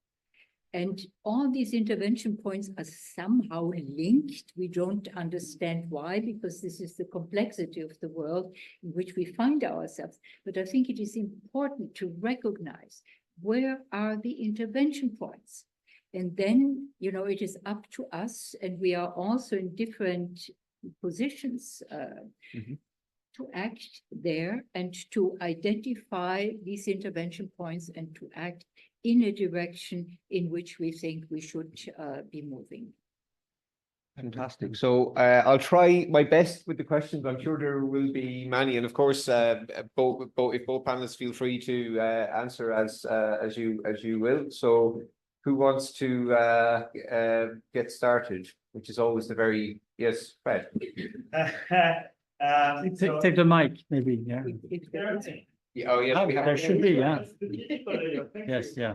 And all these intervention points are somehow linked. We don't understand why, because this is the complexity of the world in which we find ourselves. But I think it is important to recognize where are the intervention points. And then, you know, it is up to us, and we are also in different positions to act there and to identify these intervention points and to act in a direction in which we think we should be moving. fantastic. So I'll try my best with the questions. I'm sure there will be many, and of course, if both panelists feel free to answer as you will. So, who wants to get started? Which is always the very yes, Fred. Take the mic, maybe. Yeah. Yeah, oh yes, we have. There should be, yeah. Yes, yeah.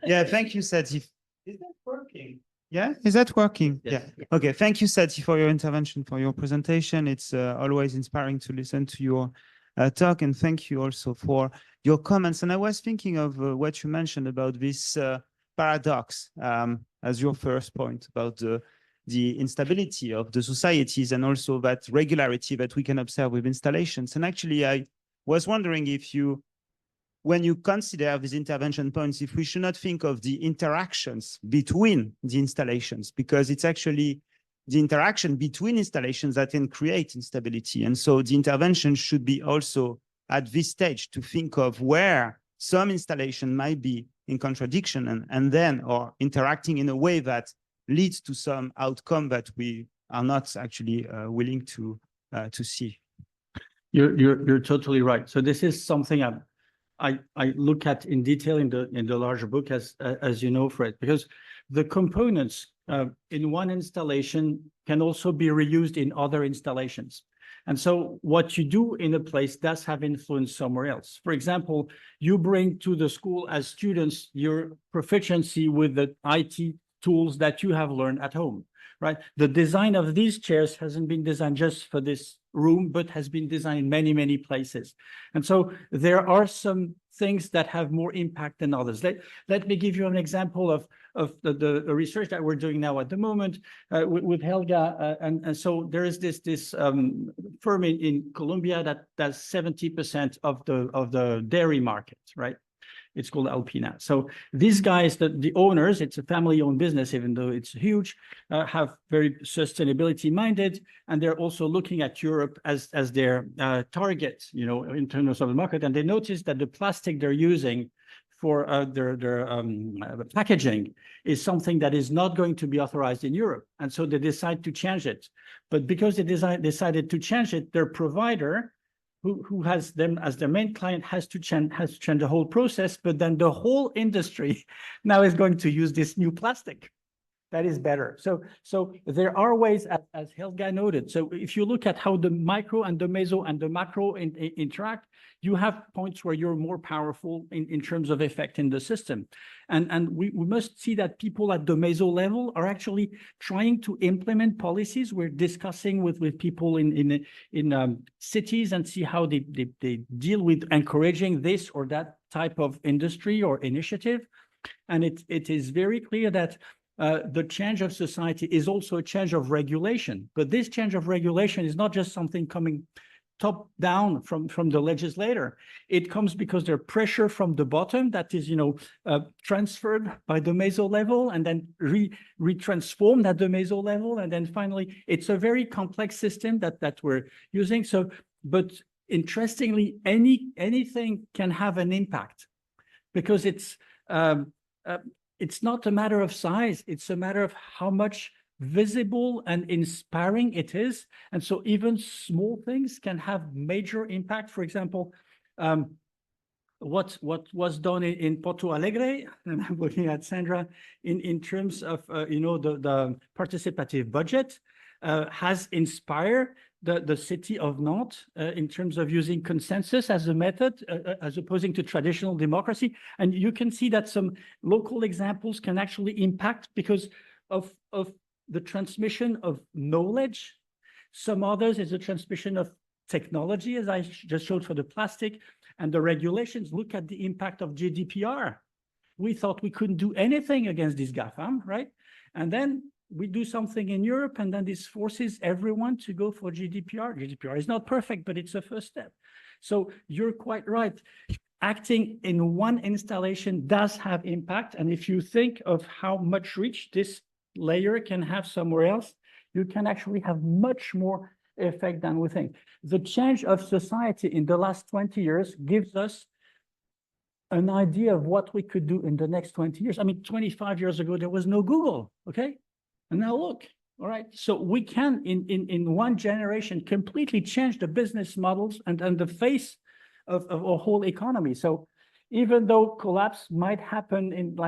Yeah, thank you, Saadi. Is that working? Yeah, is that working? Yes. Yeah. Okay, thank you, Saadi, for your intervention, for your presentation. It's always inspiring to listen to your talk, and thank you also for your comments. And I was thinking of what you mentioned about this paradox as your first point about the instability of the societies, and also that regularity that we can observe with installations. And actually, I was wondering if you, when you consider these intervention points, if we should not think of the interactions between the installations, because it's actually the interaction between installations that can create instability. And so the intervention should be also at this stage to think of where some installation might be in contradiction and then, or interacting in a way that leads to some outcome that we are not actually willing to see. You're totally right. So this is something I look at in detail in the larger book, as you know, Fred, because the components in one installation can also be reused in other installations. And so what you do in a place does have influence somewhere else. For example, you bring to the school as students your proficiency with the IT tools that you have learned at home, right? The design of these chairs hasn't been designed just for this room, but has been designed in many, many places. And so there are some things that have more impact than others. Let me give you an example of the research that we're doing now at the moment with Helga. And so there is this firm in Colombia that does 70% of the dairy market, right? It's called Alpina. So these guys, the owners, it's a family-owned business, even though it's huge, have very sustainability minded, and they're also looking at Europe as their target, you know, in terms of the market. And they noticed that the plastic they're using for their packaging is something that is not going to be authorized in Europe. And so they decide to change it. But because they decided to change it, their provider, who has them as their main client, has to change the whole process. But then the whole industry now is going to use this new plastic. That is better. So there are ways, as Helga noted. So if you look at how the micro and the meso and the macro interact, you have points where you're more powerful in terms of effect in the system. And we must see that people at the meso level are actually trying to implement policies. We're discussing with people in cities and see how they deal with encouraging this or that type of industry or initiative. And it is very clear that the change of society is also a change of regulation. But this change of regulation is not just something coming top down from the legislator. It comes because there's pressure from the bottom that is, transferred by the meso level and then retransformed at the meso level. And then finally, it's a very complex system that we're using. So, but interestingly, anything can have an impact because it's not a matter of size. It's a matter of how much visible and inspiring it is. And so even small things can have major impact. For example, what was done in Porto Alegre, and I'm looking at Sandra, in terms of, the participative budget has inspired the city of Nantes in terms of using consensus as a method, as opposing to traditional democracy. And you can see that some local examples can actually impact because of the transmission of knowledge. Some others is a transmission of technology, as I just showed for the plastic, and the regulations. Look at the impact of GDPR. We thought we couldn't do anything against this GAFAM, right? And then we do something in Europe, and then this forces everyone to go for GDPR. GDPR is not perfect, but it's a first step. So you're quite right. Acting in one installation does have impact. And if you think of how much reach this layer can have somewhere else, you can actually have much more effect than we think. The change of society in the last 20 years gives us an idea of what we could do in the next 20 years. I mean, 25 years ago, there was no Google, okay? And now look, all right? So we can, in one generation, completely change the business models and the face of a whole economy. So even though collapse might happen in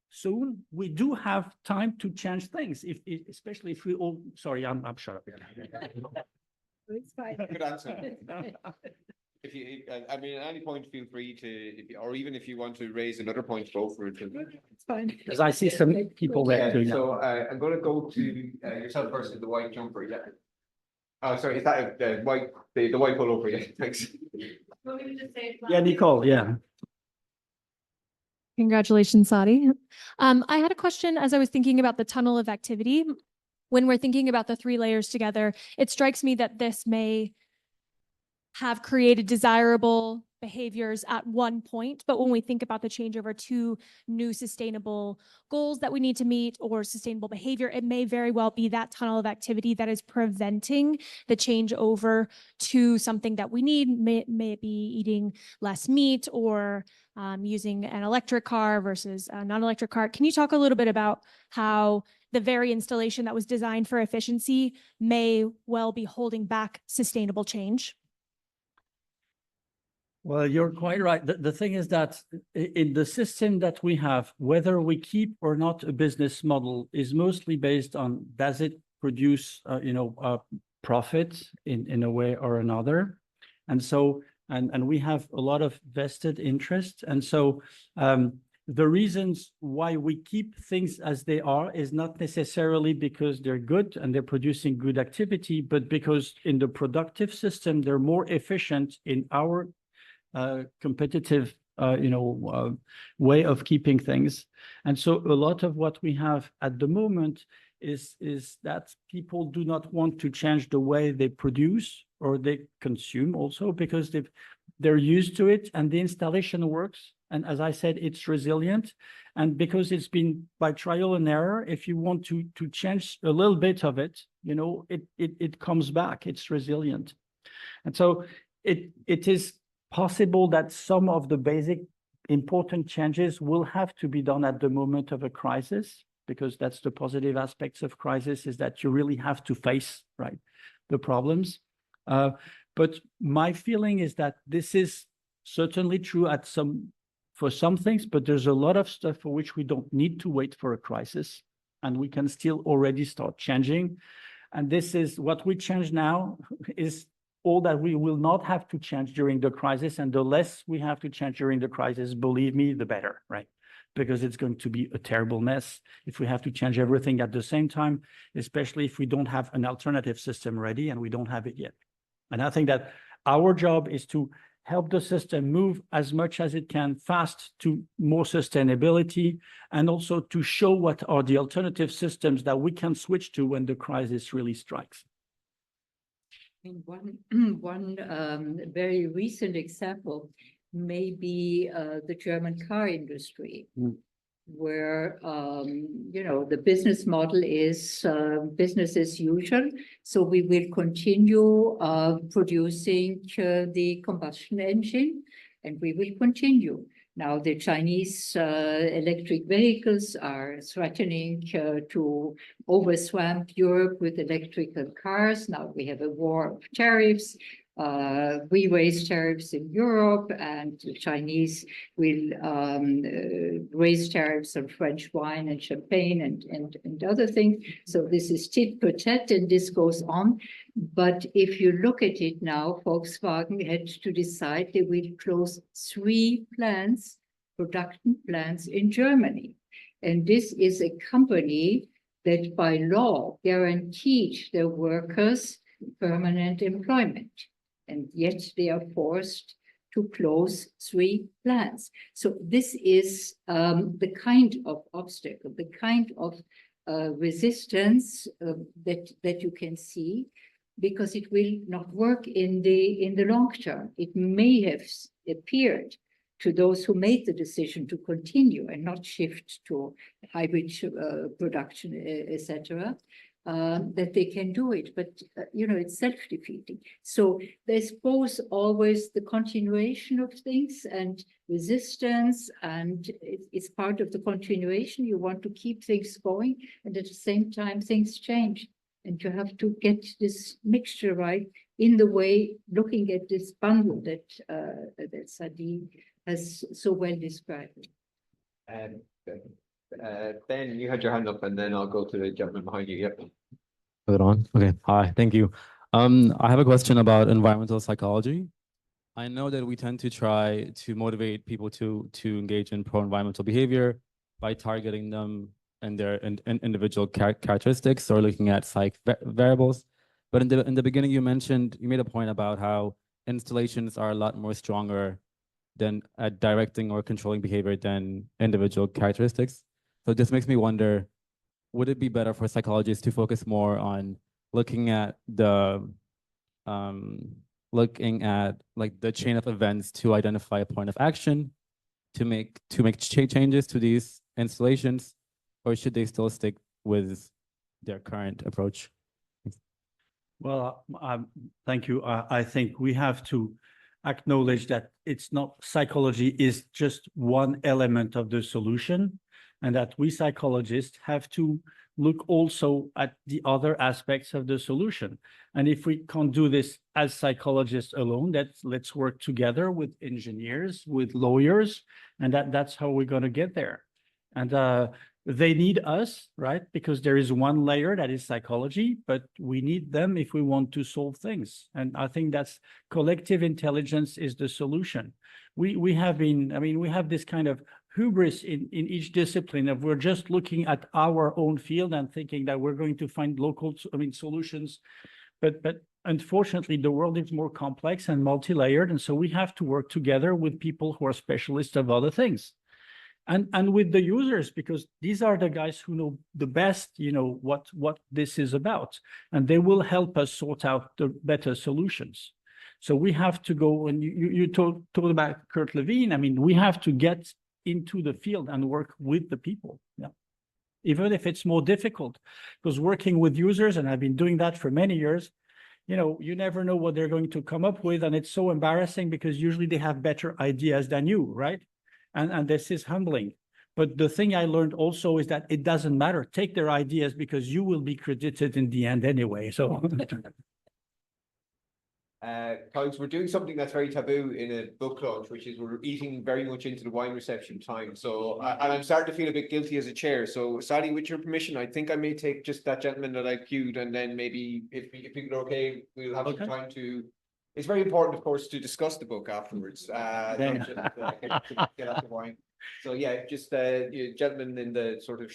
soon, we do have time to change things, especially if we all, sorry, I'm shut up here. It's fine. Good answer. If you, I mean, at any point, feel free to, or even if you want to raise another point, go for it. It's fine. Because I see some people there doing that. So I'm going to go to yourself first in the white jumper. Yeah. Oh, sorry, is that the white pullover? Yeah, thanks. Yeah, Nicole, yeah. Congratulations, Saadi. I had a question as I was thinking about the tunnel of activity. When we're thinking about the three layers together, it strikes me that this may have created desirable behaviors at one point, but when we think about the changeover to new sustainable goals that we need to meet or sustainable behavior, it may very well be that tunnel of activity that is preventing the changeover to something that we need. May it be eating less meat or using an electric car versus a non-electric car. Can you talk a little bit about how the very installation that was designed for efficiency may well be holding back sustainable change? Well, you're quite right. The thing is that in the system that we have, whether we keep or not a business model is mostly based on, does it produce, profit in a way or another? And so, and we have a lot of vested interest. And so the reasons why we keep things as they are is not necessarily because they're good and they're producing good activity, but because in the productive system, they're more efficient in our competitive, way of keeping things. And so a lot of what we have at the moment is that people do not want to change the way they produce or they consume also because they're used to it and the installation works. And as I said, it's resilient. And because it's been by trial and error, if you want to change a little bit of it, it comes back, it's resilient. And so it is possible that some of the basic important changes will have to be done at the moment of a crisis, because that's the positive aspects of crisis, is that you really have to face, right, the problems. But my feeling is that this is certainly true for some things, but there's a lot of stuff for which we don't need to wait for a crisis, and we can still already start changing. And this is what we change now is all that we will not have to change during the crisis. And the less we have to change during the crisis, believe me, the better, right? Because it's going to be a terrible mess if we have to change everything at the same time, especially if we don't have an alternative system ready, and we don't have it yet. And I think that our job is to help the system move as much as it can fast to more sustainability, and also to show what are the alternative systems that we can switch to when the crisis really strikes. One very recent example may be the German car industry, where the business model is business as usual. So we will continue producing the combustion engine, and we will continue. Now the Chinese electric vehicles are threatening to overswamp Europe with electrical cars. Now we have a war of tariffs. We raise tariffs in Europe, and the Chinese will raise tariffs on French wine and champagne and other things. So this is tit for tat, and this goes on. But if you look at it now, Volkswagen had to decide they will close 3 plants, production plants in Germany. And this is a company that by law guaranteed their workers permanent employment. And yet they are forced to close 3 plants. So this is the kind of obstacle, the kind of resistance that you can see, because it will not work in the long term. It may have appeared to those who made the decision to continue and not shift to hybrid production, etc., that they can do it, but it's self-defeating. So there's both always the continuation of things and resistance, and it's part of the continuation. You want to keep things going, and at the same time things change, and you have to get this mixture right in the way, looking at this bundle that Saadi has so well described. Ben, you had your hand up, and then I'll go to the gentleman behind you. Yep. Put it on. Okay. Hi. Thank you. I have a question about environmental psychology. I know that we tend to try to motivate people to engage in pro-environmental behavior by targeting them and their individual characteristics, or looking at psych variables. But in the beginning, you made a point about how installations are a lot more stronger than at directing or controlling behavior than individual characteristics. So this makes me wonder, would it be better for psychologists to focus more on looking at the like the chain of events to identify a point of action to make changes to these installations, or should they still stick with their current approach? Well, thank you. I think we have to acknowledge that it's not, psychology is just one element of the solution, and that we psychologists have to look also at the other aspects of the solution. And if we can't do this as psychologists alone, let's work together with engineers, with lawyers, and that's how we're going to get there. And they need us, right? Because there is one layer that is psychology, but we need them if we want to solve things. And I think that's collective intelligence is the solution. We have this kind of hubris in each discipline of we're just looking at our own field and thinking that we're going to find local, solutions. But unfortunately, the world is more complex and multi-layered. And so we have to work together with people who are specialists of other things. And with the users, because these are the guys who know the best, what this is about, and they will help us sort out the better solutions. So we have to go, and you talked about Kurt Levine. We have to get into the field and work with the people. Yeah, even if it's more difficult, because working with users, and I've been doing that for many years, you never know what they're going to come up with, and it's so embarrassing because usually they have better ideas than you, right? And this is humbling. But the thing I learned also is that it doesn't matter. Take their ideas because you will be credited in the end anyway. So Colleagues, we're doing something that's very taboo in a book launch, which is we're eating very much into the wine reception time. So, and I'm starting to feel a bit guilty as a chair. So, Saadi, with your permission, I think I may take just that gentleman that I queued, and then maybe if people are okay, we'll have some time to. It's very important, of course, to discuss the book afterwards. Not just get out the wine. So, yeah, just you gentleman in the sort of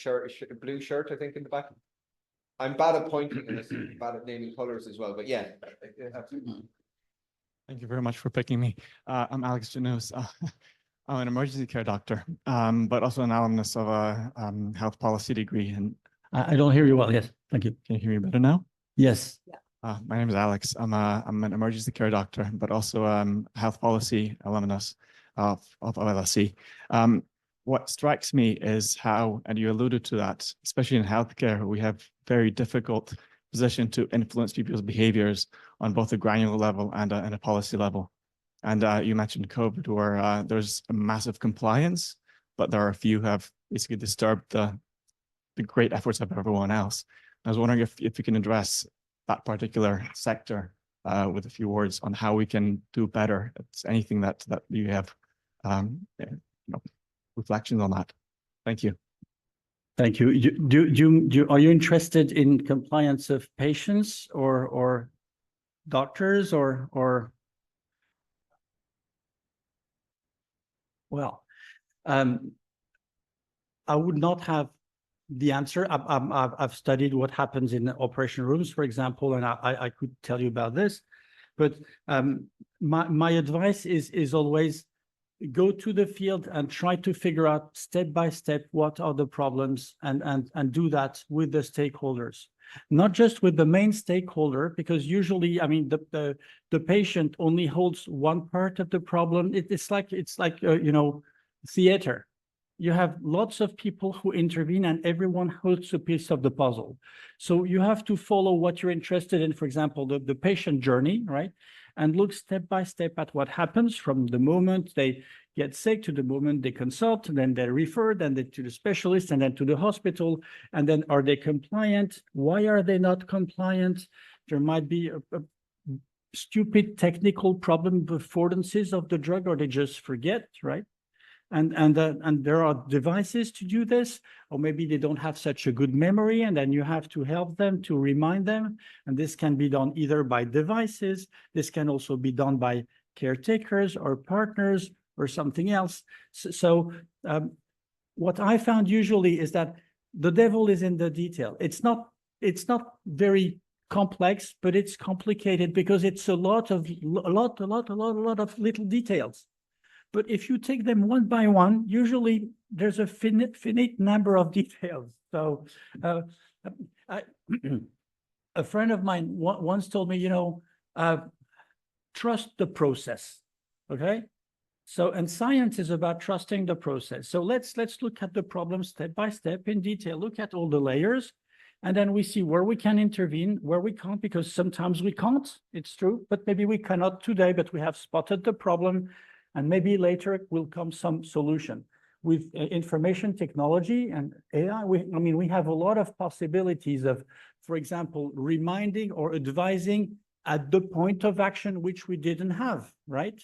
blue shirt, I think, in the back. I'm bad at pointing and I'm bad at naming colors as well, but yeah, absolutely. Thank you very much for picking me. I'm Alex Janus. I'm an emergency care doctor, but also an alumnus of a health policy degree. And I don't hear you well. Yes, thank you. can you hear me better now? Yes. My name is Alex. I'm an emergency care doctor, but also health policy alumnus of LSE. What strikes me is how, and you alluded to that, especially in healthcare, we have very difficult position to influence people's behaviors on both a granular level and a policy level. And you mentioned COVID, where there's a massive compliance, but there are a few who have basically disturbed the great efforts of everyone else. I was wondering if you can address that particular sector with a few words on how we can do better. It's anything that you have reflections on that. Thank you. Thank you. Are you interested in compliance of patients or doctors or? Well, I would not have the answer. I've studied what happens in operation rooms, for example, and I could tell you about this. But my advice is always go to the field and try to figure out step by step what are the problems and do that with the stakeholders, not just with the main stakeholder, because usually, I mean, the patient only holds one part of the problem. It's like theater. You have lots of people who intervene and everyone holds a piece of the puzzle. So you have to follow what you're interested in, for example, the patient journey, right? And look step by step at what happens from the moment they get sick to the moment they consult, and then they're referred, and then to the specialist, and then to the hospital. And then are they compliant? Why are they not compliant? There might be a stupid technical problem with affordances of the drug, or they just forget, right? And there are devices to do this, or maybe they don't have such a good memory, and then you have to help them to remind them. And this can be done either by devices, this can also be done by caretakers or partners or something else. So what I found usually is that the devil is in the detail. It's not very complex, but it's complicated because it's a lot of little details. But if you take them one by one, usually there's a finite number of details. So a friend of mine once told me, trust the process, okay? So, and science is about trusting the process. So let's look at the problem step by step in detail, look at all the layers, and then we see where we can intervene, where we can't, because sometimes we can't, it's true, but maybe we cannot today, but we have spotted the problem. And maybe later will come some solution. With information technology and AI, we have a lot of possibilities of, for example, reminding or advising at the point of action, which we didn't have, right?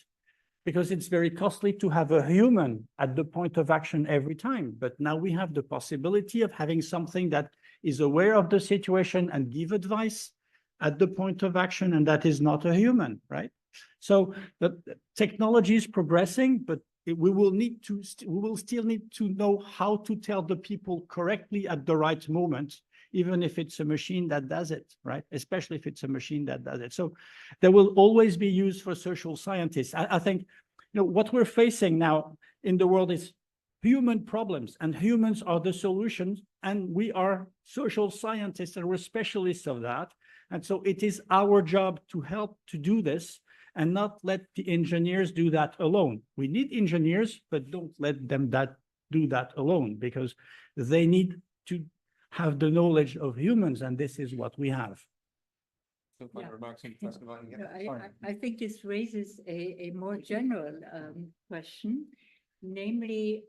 Because it's very costly to have a human at the point of action every time. But now we have the possibility of having something that is aware of the situation and give advice at the point of action, and that is not a human, right? So the technology is progressing, but we will still need to know how to tell the people correctly at the right moment, even if it's a machine that does it, right? Especially if it's a machine that does it. So there will always be use for social scientists. I think, what we're facing now in the world is human problems, and humans are the solutions, and we are social scientists, and we're specialists of that. And so it is our job to help to do this, and not let the engineers do that alone. We need engineers, but don't let them do that alone, because they need to have the knowledge of humans, and this is what we have. I think this raises a more general question. Namely,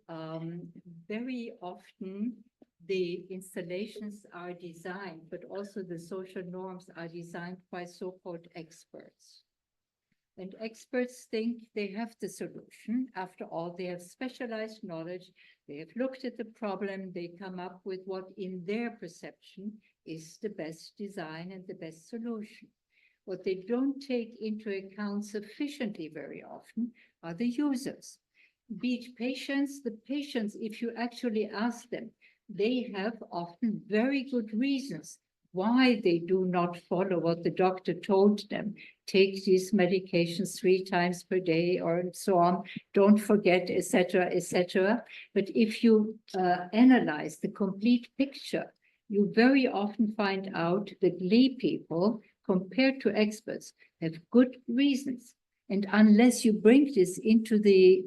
very often the installations are designed, but also the social norms are designed by so-called experts. And experts think they have the solution. After all, they have specialized knowledge. They have looked at the problem. They come up with what, in their perception, is the best design and the best solution. What they don't take into account sufficiently very often are the users. Be it patients, the patients, if you actually ask them, they have often very good reasons why they do not follow what the doctor told them. Take these medications 3 times per day or so on, don't forget, etc., etc. But if you analyze the complete picture, you very often find out that lay people, compared to experts, have good reasons. And unless you bring this into the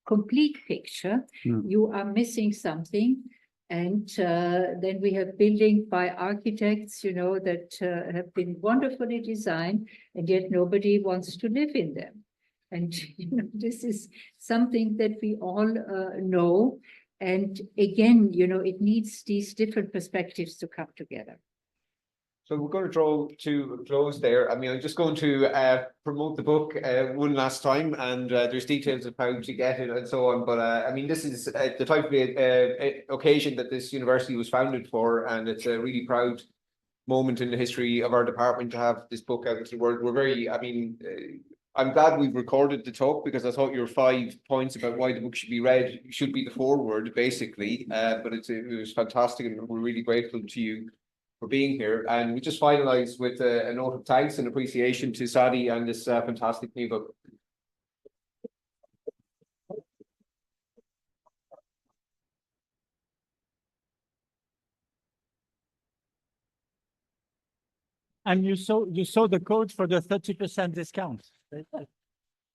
complete picture, you are missing something. And then we have buildings by architects, you know, that have been wonderfully designed, and yet nobody wants to live in them. And you know, this is something that we all know. And again, you know, it needs these different perspectives to come together. So we're going to draw to a close there. I mean, I'm just going to promote the book one last time, and there's details of how to get it and so on. But I mean, this is the type of occasion that this university was founded for, and it's a really proud moment in the history of our department to have this book out into the world. We're very, I mean, I'm glad we've recorded the talk, because I thought your 5 points about why the book should be read should be the foreword, basically. But it was fantastic, and we're really grateful to you for being here. And we just finalize with a note of thanks and appreciation to Saadi and this fantastic new book. And you saw the code for the 30% discount.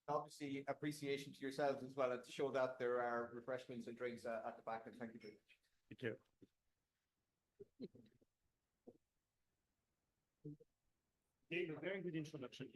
Obviously, appreciation to yourselves as well, and to show that there are refreshments and drinks at the back. And thank you very much. Thank you. Gave a very good introduction.